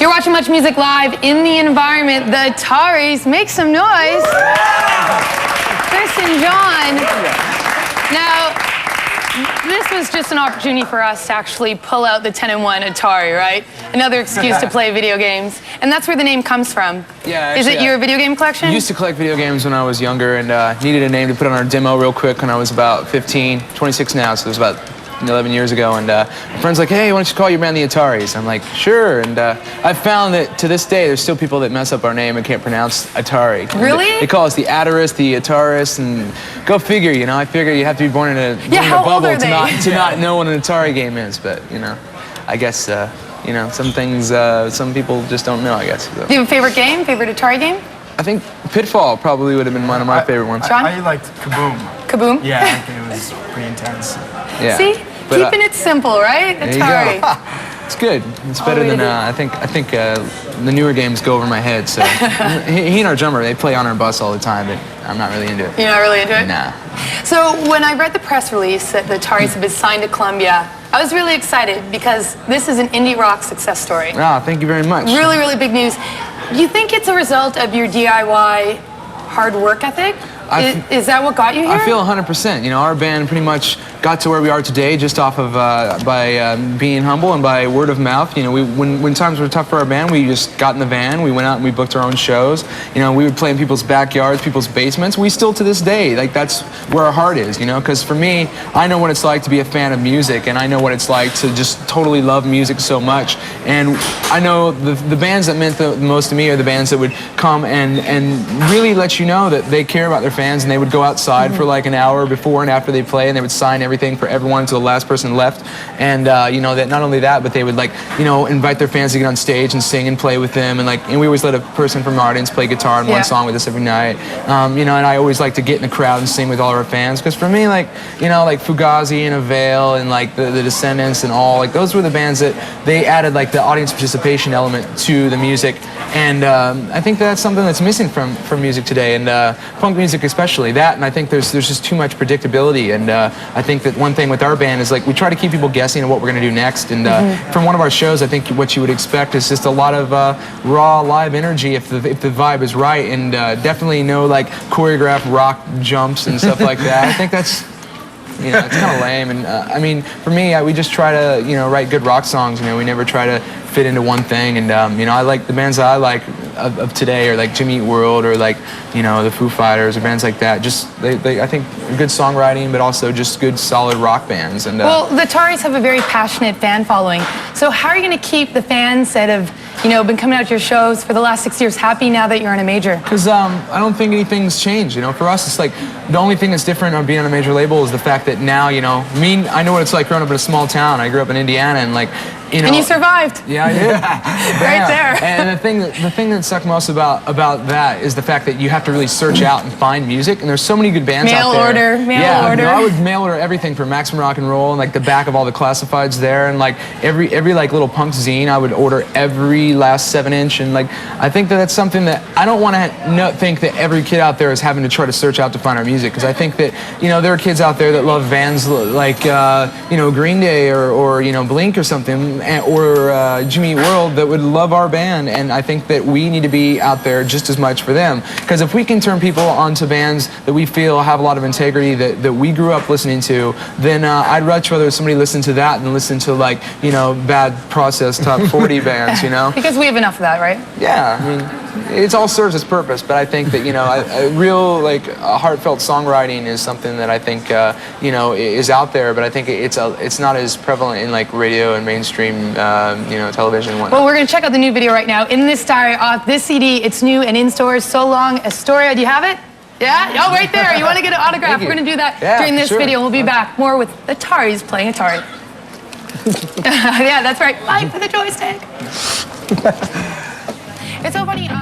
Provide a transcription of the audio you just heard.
You're watching Much Music live in the environment. The Ataris, make some noise. Chris and John. Now, this was just an opportunity for us to actually pull out the 10-in-1 Atari, right? Another excuse to play video games. And that's where the name comes from. Yeah, actually, is it your video game collection? I used to collect video games when I was younger and needed a name to put on our demo real quick when I was about 15, 26 now, so it was about 11 years ago, and my friend's like, hey, why don't you call your band the Ataris? I'm like, sure, and I've found that to this day, there's still people that mess up our name and can't pronounce Atari. Really? They call us the Ataris, the Ataris, and go figure, you know, I figure you have to be born in a, bubble to not know what an Atari game is, but, you know, I guess, you know, some things, some people just don't know, I guess. So. Do you have a favorite game, favorite Atari game? I think Pitfall probably would have been one of my favorite ones. John? I liked Kaboom. Kaboom? Yeah, I think it was pretty intense. Yeah. See? But, keeping it simple, right? Atari. It's good. It's better than I think the newer games go over my head. So he and our drummer, they play on our bus all the time, but I'm not really into it. You're not really into it? Nah. So when I read the press release that the Ataris have been signed to Columbia, I was really excited because this is an indie rock success story. Ah, thank you very much. Really, really big news. Do you think it's a result of your DIY hard work ethic? Is that what got you here? I feel 100%. You know, our band pretty much got to where we are today just off of by being humble and by word of mouth. You know, when times were tough for our band, we just got in the van, we went out and we booked our own shows. You know, we would play in people's backyards, people's basements. We still to this day, like that's where our heart is, you know, because for me, I know what it's like to be a fan of music and I know what it's like to just totally love music so much. And I know the bands that meant the most to me are the bands that would come and really let you know that they care about their fans, and they would go outside for like an hour before and after they play, and they would sign everything for everyone until the last person left. And you know, that not only that, but they would, like, you know, invite their fans to get on stage and sing and play with them, and like, and we always let a person from our audience play guitar in one song with us every night. You know, and I always like to get in the crowd and sing with all our fans, because for me, like, you know, like Fugazi and Avail and like the Descendants and all, like those were the bands that they added like the audience participation element to the music. And I think that's something that's missing from music today, and punk music especially. That, and I think there's just too much predictability. And I think that one thing with our band is like we try to keep people guessing on what we're going to do next. And from one of our shows, I think what you would expect is just a lot of raw live energy if the vibe is right, and definitely no like choreographed rock jumps and stuff like that. I think that's, you know, it's kind of lame. And I mean, for me, we just try to, you know, write good rock songs. You know, we never try to fit into one thing. And you know, I like the bands that I like of today are like Jimmy Eat World or like, you know, the Foo Fighters or bands like that. Just they I think good songwriting, but also just good solid rock bands. And well, the Ataris have a very passionate fan following. So how are you going to keep the fans that have, you know, been coming out to your shows for the last 6 years happy now that you're on a major? Because I don't think anything's changed. You know, for us, it's like the only thing that's different on being on a major label is the fact that now, you know, I know what it's like growing up in a small town. I grew up in Indiana, and like, you know, and you survived. Yeah, I did. Right there. And the thing that sucked most about that is the fact that you have to really search out and find music, and there's so many good bands out there. Mail order. No, I would mail order everything from Maximum Rock and Roll and like the back of all the classifieds there, and like every like little punk zine I would order every last 7-inch, and like I think that that's something that I don't want to think that every kid out there is having to try to search out to find our music, because I think that, you know, there are kids out there that love bands like you know, Green Day or you know, Blink or something, or Jimmy Eat World that would love our band, and I think that we need to be out there just as much for them, because if we can turn people onto bands that we feel have a lot of integrity that we grew up listening to, then I'd much rather somebody listen to that than listen to, like, you know, bad process top 40 bands, you know? Because we have enough of that, right? Yeah, I mean, it all serves its purpose, but I think that, you know, a real, like, heartfelt songwriting is something that I think, you know, is out there, but I think it's not as prevalent in, like, radio and mainstream, you know, television and whatnot. Well, we're going to check out the new video right now. In this diary off this CD, it's new and in stores. So Long Astoria. Do you have it? Yeah? Oh, right there. You want to get an autograph? We're going to do that during this video. We'll be back more with Ataris playing Atari. Yeah, that's right. Fight for the joystick. It's so funny.